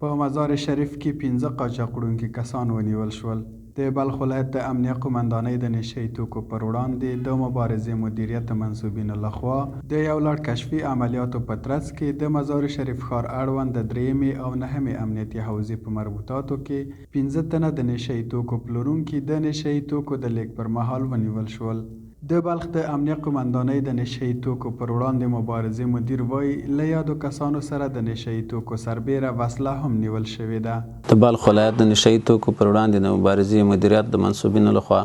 په مزار شریف کې 15 قاچاق وړونکي کسان ونیول شول. د بلخ ولایت د امنیه قومندانۍ د نشه یي توکو پر وړاندې د مبارزې مدیریت د منصوبینو لخوا د یو لړ کشفي عملیاتو په ترڅ کې د مزار شریف ښار اړوند د 3مې او 9مې امنیتي حوزې په مربوطاتو کې 15 تنه د نشه یي توکو پلورونکي د نشه یي توکو د لیږد پر مهال ونیول شول. د بلخ د امنیه قومندانۍ د نشه یي توکو پر وړاندې مبارزې مدیر وایي له یادو کسانو سره د نشه یي توکو سربیره وسله هم نیول شوې ده. د بلخ ولایت د نشه یي توکو پر وړاندې د مبارزې مدیریت د منصوبینو لخوا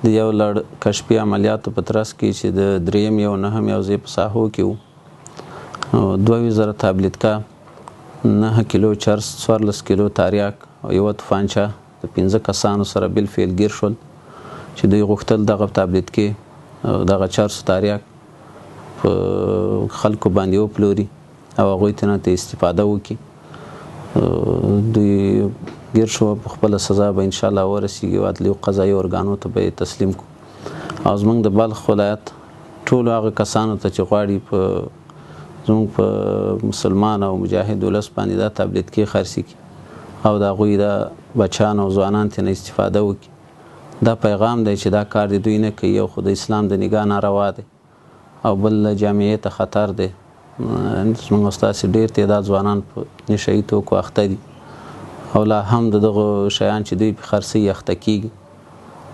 د یو لړ کشفي عملیاتو په ترڅ کې چې د 3مې او 9مې حوزې په ساحو کې وو 2000 تابلیتکا 9 کیلو چرس 14 کیلو تاریاک او یوه توفانچه د 15 کسانو سره بالفعل ګیر شول چې دوی غوښتل دغه تابلیتکې او دغه چرسو تاریاک په خلکو باندې وپلوري او هغوی ته استفاده وکړي. دوی ګیر شو په خپله سزا به انشاءالله ورسیږي او عدلي قضایي ارګانو ته به یې تسلیم کړو. او زموږ د بلخ ولایت ټولو هغه کسانو ته چې غواړي زموږ په مسلمان او مجاهد ولس باندې دا تابلیتکې خرڅې کړي او د هغوی د بچیان او ځوانان ترې استفاده وکړي. دا پیغام دی چې دا کار د دوی نه کوي. یو خو د اسلام د نګاه ناروا دی او بل جامعې ته خطر دی. زموږ ستاسې ډېر تعداد ځوانان په نشه یي توکو اخته دي او لا هم د دغو شیان چې دوی په خرڅوي اخته کېږي.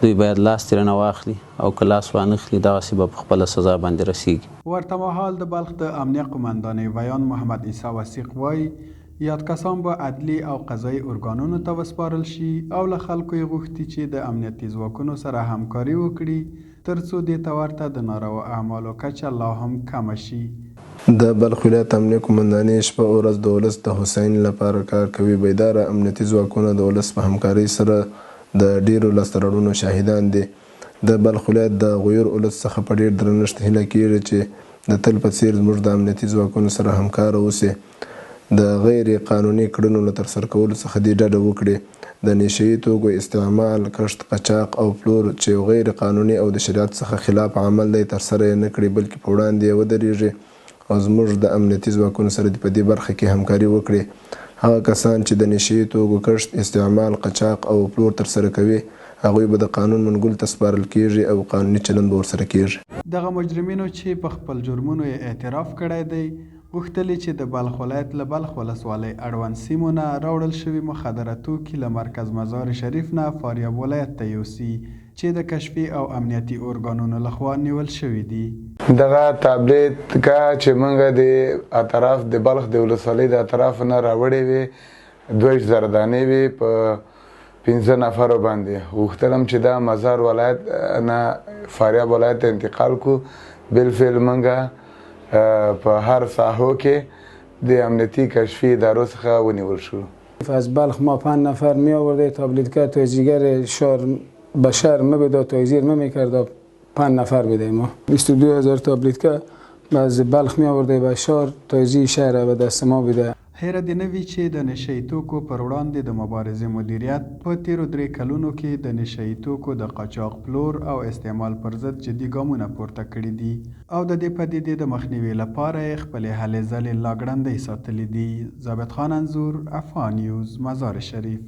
دوی باید لاس ترېنه واخلي او که لاس وانخلي دغسې به په خپله سزا باندې رسیږي. ورته مهال د بلخ د امنیه قومندانۍ ویان محمد عیسی وثیق وایي یاد کسان به عدلي او قضایي ارګانونو ته وسپارل شي او له خلکو یې غوښتي چې د امنیتي ځواکونو سره همکاري وکړي ترڅو دې ته ورته د ناروا اعمالو کچه لا هم کمه شي. د بلخ ولایت امنیه قومندانۍ شپه او ورځ د ولس د هوساینې لپاره کار کوي. بیداره امنیتي ځواکونه د ولس په همکارۍ سره د ډیرو لاسته راوړنو شاهدان دي. د بلخ ولایت د غیور ولس څخه په ډیر درنښت هیله کیږي چې د تل په څیر زموږ د امنیتي ځواکونو سره همکاره اوسي. د غیر قانوني کړنو له ترسره کولو څخه دې ډډه وکړي. د نشه یي توکو استعمال، کښت، قاچاق او پلور چې یو غیر قانوني او د شریعت څخه خلاف عمل دی ترسره یې نه کړي بلکې په وړاندې یې ودرېږي او زموږ د امنیتي ځواکونو سره دې په دې برخه کې همکاري وکړي. هغه کسان چې د نشه یي توکو کښت، استعمال، قاچاق او پلور ترسره کوي هغوی به د قانون منګول ته سپارل کیږي او قانوني چلند به ورسره کیږي. دغه مجرمینو چې په خپل جرمونو یې اعتراف کړی دی غوښتلې چې د بلخ ولایت له بلخ ولسوالۍ اړوند سیمو نه راوړل شوي مخدره توکي له مرکز مزار شریف نه فاریاب ولایت ته یوسي چې د کشفي او امنیتي ارګانونو لخوا نیول شوي دي. دغه تابلیتکا چې موږ د اطراف د بلخ د ولسوالۍ د اطراف نه راوړې وې 2000 دانې وې په 15 نفرو باندې. غوښتلم چې دا مزار ولایت نه فاریاب ولایت ته انتقال کو. بالفعل موږ په هر ساحو کې د امنیتی کشفی ادارو څخه ونیول شو. از بلخ ما 5 نفر می آورده تابلیتکا توزیعگر شهر به شهر میداد توزیع نمیکرد 5 نفر بده ما 22000 تابلیتکا از بلخ می آورده به شهر توزیع شهر به دست ما بده. هیره دې نه وي چې د نشه یي توکو پر وړاندې د مبارزې مدیریت په تیرو 3 کلونو کې د نشه یي توکو د قاچاق، پلور او استعمال پر ضد جدي ګامونه پورته کړي دي او د دې پدیدې د مخنیوي لپاره یې خپلې هلې ځلې لا ګړندۍ ساتلي دي. ثابت خان انځور، افغان نیوز، مزار شریف.